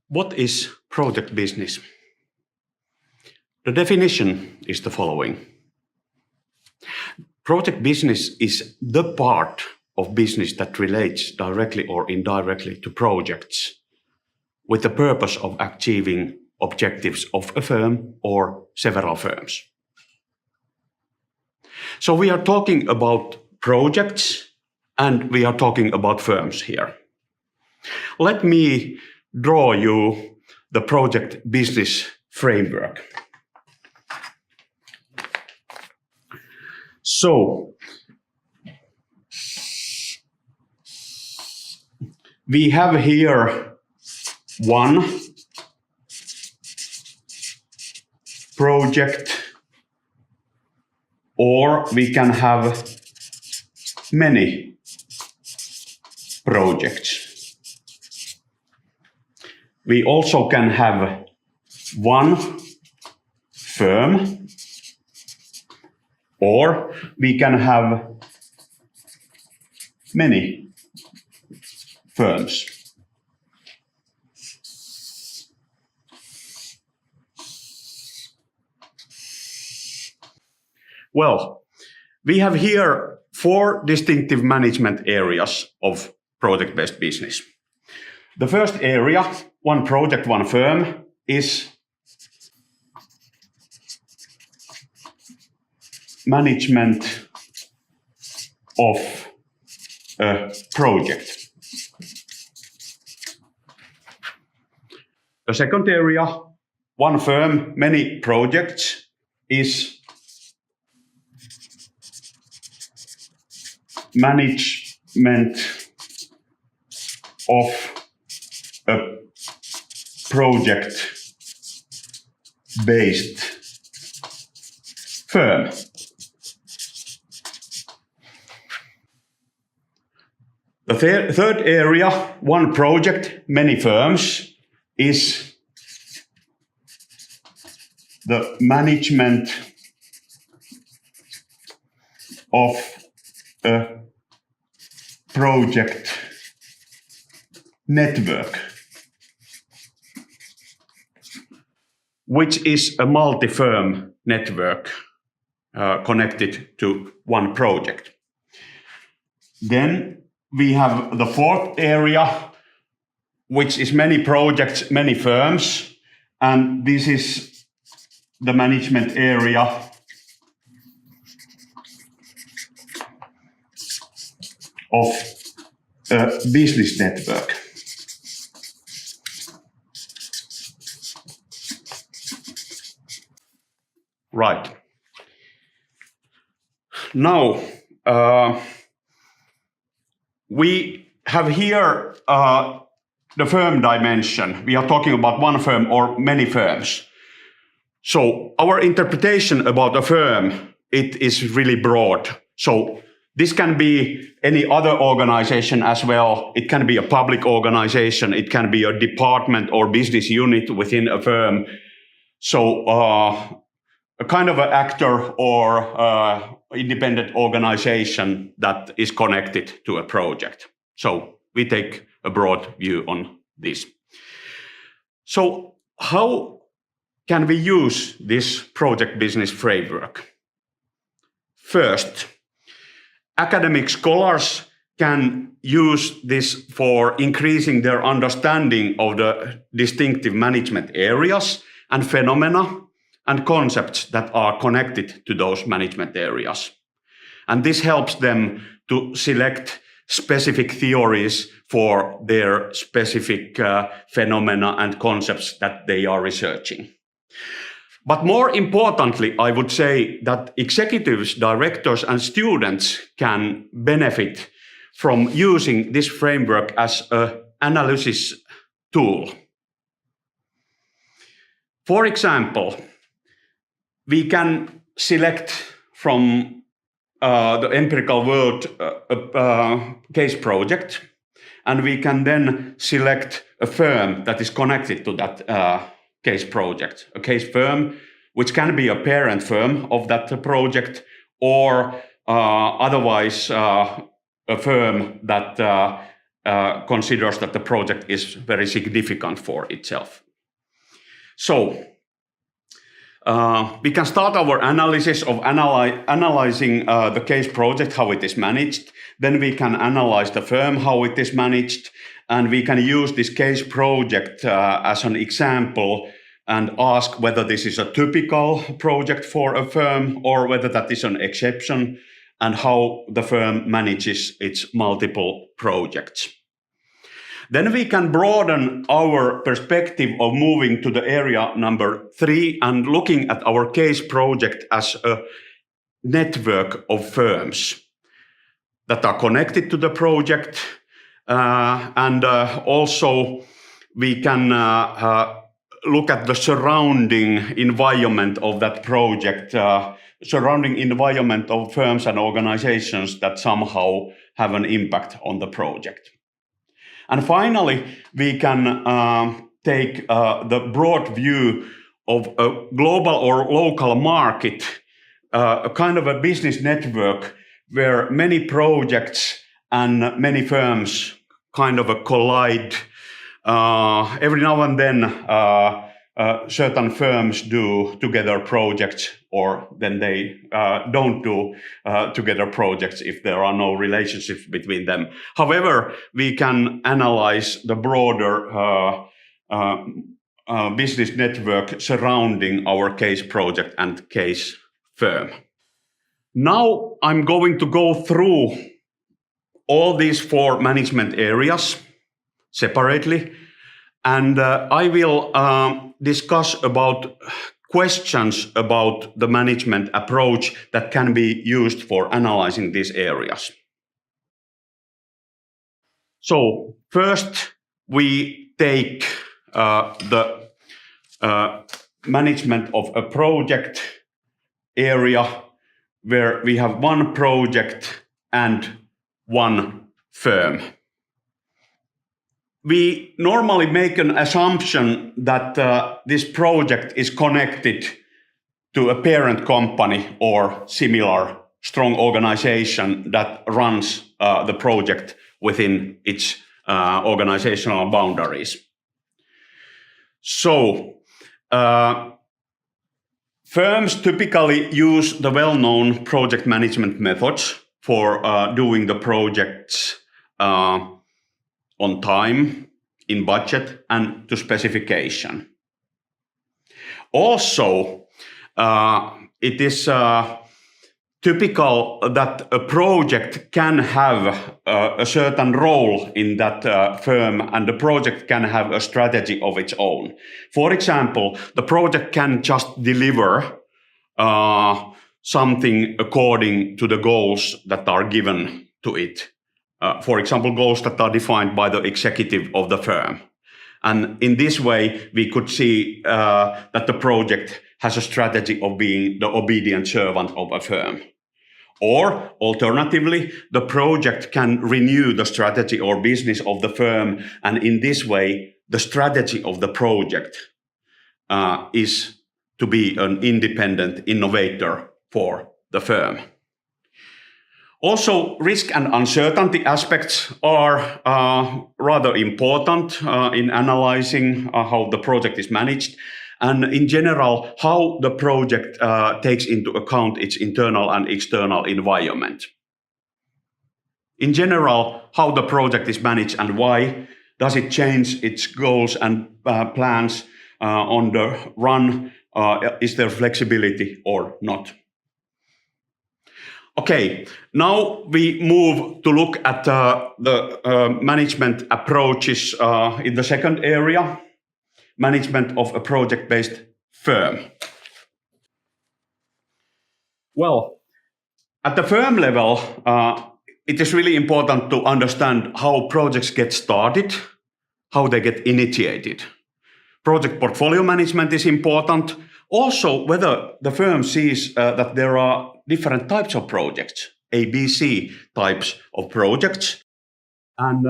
What is project business? The definition is the following. Project business is the part of business that relates directly or indirectly to projects with the purpose of achieving objectives of a firm or several firms. So we are talking about projects and we are talking about firms here. Let me draw you the project business framework. So, we have here one project, or we can have many projects. We also can have one firm, or we can have many firms. Well, we have here 4 distinctive management areas of project-based business. The first area, one project, one firm, is management of a project. The second area, one firm, many projects, is management of a project-based firm. The third area, one project, many firms, is the management of a project network, which is a multi-firm network connected to one project. Then we have the fourth area, which is many projects, many firms, and this is the management area of a business network. Right. Now, we have here the firm dimension. We are talking about one firm or many firms. So our interpretation about a firm, it is really broad. So this can be any other organization as well. It can be a public organization. It can be a department or business unit within a firm. So a kind of an actor or independent organization that is connected to a project. So we take a broad view on this. So how can we use this project business framework? First, academic scholars can use this for increasing their understanding of the distinctive management areas and phenomena and concepts that are connected to those management areas. And this helps them to select specific theories for their specific phenomena and concepts that they are researching. But more importantly, I would say that executives, directors, and students can benefit from using this framework as an analysis tool. For example, we can select from the empirical world a case project, and we can then select a firm that is connected to that case project, a case firm, which can be a parent firm of that project, or otherwise a firm that considers that the project is very significant for itself. So we can start our analysis of analyzing the case project, how it is managed. Then we can analyze the firm, how it is managed. And we can use this case project as an example and ask whether this is a typical project for a firm or whether that is an exception, and how the firm manages its multiple projects. Then we can broaden our perspective of moving to the area number 3 and looking at our case project as a network of firms that are connected to the project. Also we can look at the surrounding environment of that project, surrounding environment of firms and organizations that somehow have an impact on the project. And finally, we can take the broad view of a global or local market, a kind of a business network where many projects and many firms kind of collide. Every now and then, certain firms do together projects, or then they don't do together projects if there are no relationships between them. However, we can analyze the broader business network surrounding our case project and case firm. Now I'm going to go through all these 4 management areas separately, and I will discuss about questions about the management approach that can be used for analyzing these areas. So first, we take the management of a project area where we have one project and one firm. We normally make an assumption that this project is connected to a parent company or similar strong organization that runs the project within its organizational boundaries. So, firms typically use the well-known project management methods for doing the projects on time, in budget, and to specification. Also, it is typical that a project can have a certain role in that firm, and the project can have a strategy of its own. For example, the project can just deliver something according to the goals that are given to it. For example, goals that are defined by the executive of the firm. And in this way, we could see that the project has a strategy of being the obedient servant of a firm. Or, alternatively, the project can renew the strategy or business of the firm, and in this way, the strategy of the project is to be an independent innovator for the firm. Also, risk and uncertainty aspects are rather important in analyzing how the project is managed, and in general, how the project takes into account its internal and external environment. In general, how the project is managed and why. Does it change its goals and plans on the run? Is there flexibility or not? Okay, now we move to look at the management approaches in the second area, management of a project-based firm. Well, at the firm level, it is really important to understand how projects get started, how they get initiated. Project portfolio management is important. Also, whether the firm sees that there are different types of projects, ABC types of projects. And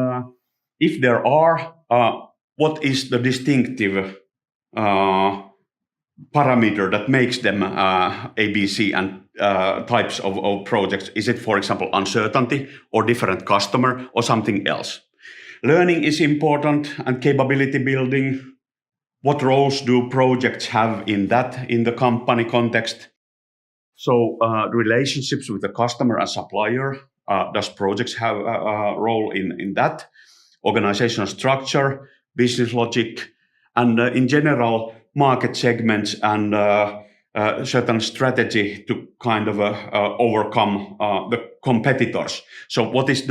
if there are, what is the distinctive parameter that makes them ABC and types of projects? Is it, for example, uncertainty or different customer or something else? Learning is important and capability building. What roles do projects have in the company context? So relationships with the customer and supplier, does projects have a role in that? Organizational structure, business logic, and in general, market segments and certain strategy to kind of overcome the competitors. So what is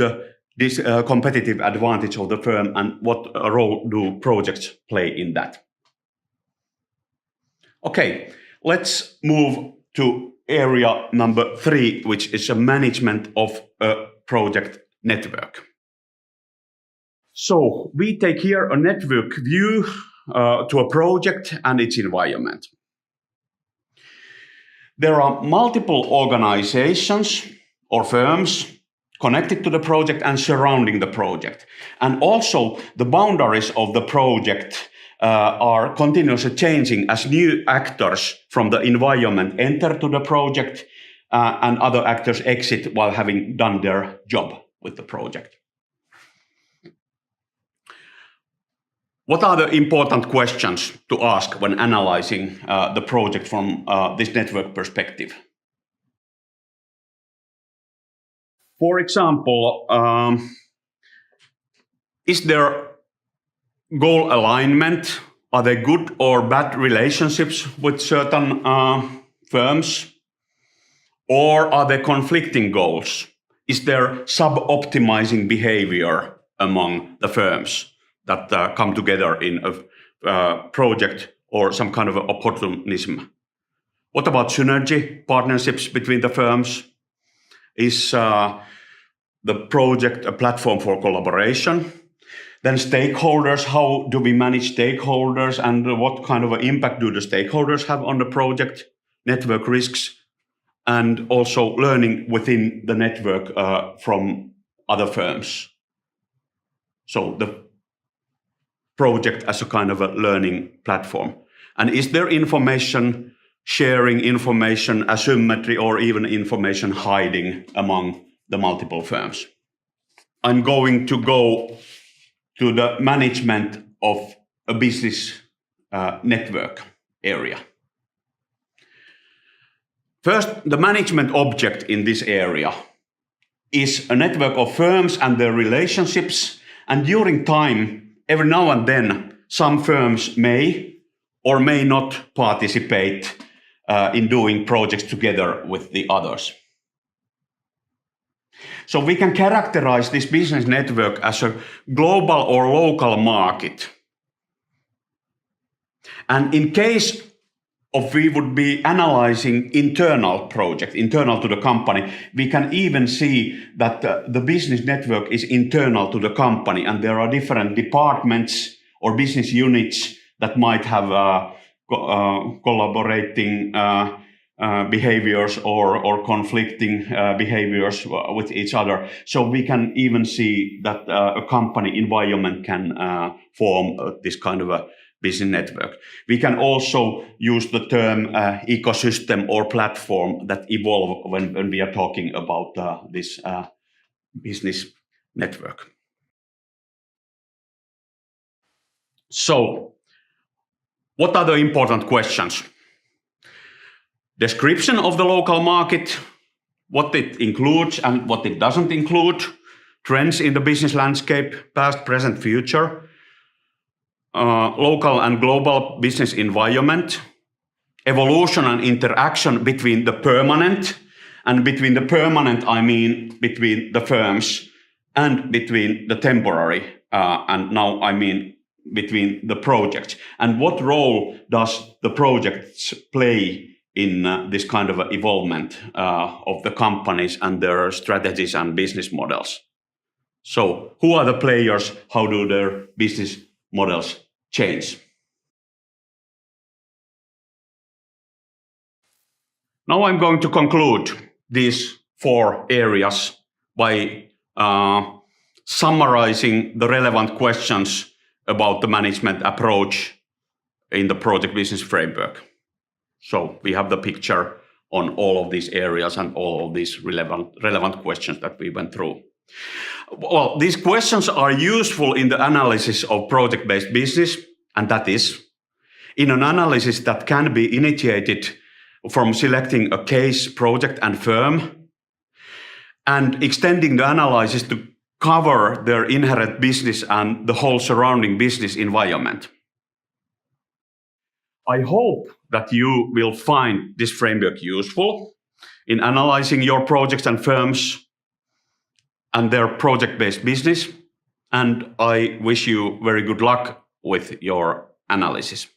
this competitive advantage of the firm, and what role do projects play in that? Okay, let's move to area number 3, which is a management of a project network. So we take here a network view to a project and its environment. There are multiple organizations or firms connected to the project and surrounding the project. And also the boundaries of the project are continuously changing as new actors from the environment enter to the project and other actors exit while having done their job with the project. What are the important questions to ask when analyzing the project from this network perspective? For example, is there goal alignment? Are there good or bad relationships with certain firms? Or are there conflicting goals? Is there sub-optimizing behavior among the firms that come together in a project or some kind of opportunism? What about synergy, partnerships between the firms? Is the project a platform for collaboration? Then stakeholders, how do we manage stakeholders, and what kind of an impact do the stakeholders have on the project? Network risks, and also learning within the network from other firms. So the project as a kind of a learning platform. And is there information sharing, information asymmetry, or even information hiding among the multiple firms? I'm going to go to the management of a business network area. First, the management object in this area is a network of firms and their relationships, and during time, every now and then, some firms may or may not participate in doing projects together with the others. So we can characterize this business network as a global or local market. And in case of we would be analyzing internal project, internal to the company, we can even see that the business network is internal to the company, and there are different departments or business units that might have collaborating behaviors or conflicting behaviors with each other. So we can even see that a company environment can form this kind of a business network. We can also use the term ecosystem or platform that evolve when we are talking about this business network. So, what are the important questions? Description of the local market, what it includes and what it doesn't include, trends in the business landscape, past, present, future, local and global business environment, evolution and interaction between the permanent, and between the permanent I mean between the firms, and between the temporary, and now I mean between the projects. And what role does the projects play in this kind of evolvement of the companies and their strategies and business models? So who are the players? How do their business models change? Now I'm going to conclude these 4 areas by summarizing the relevant questions about the management approach in the project business framework. So we have the picture on all of these areas and all of these relevant questions that we went through. Well, these questions are useful in the analysis of project-based business, and that is in an analysis that can be initiated from selecting a case, project, and firm, and extending the analysis to cover their inherent business and the whole surrounding business environment. I hope that you will find this framework useful in analyzing your projects and firms and their project-based business, and I wish you very good luck with your analysis.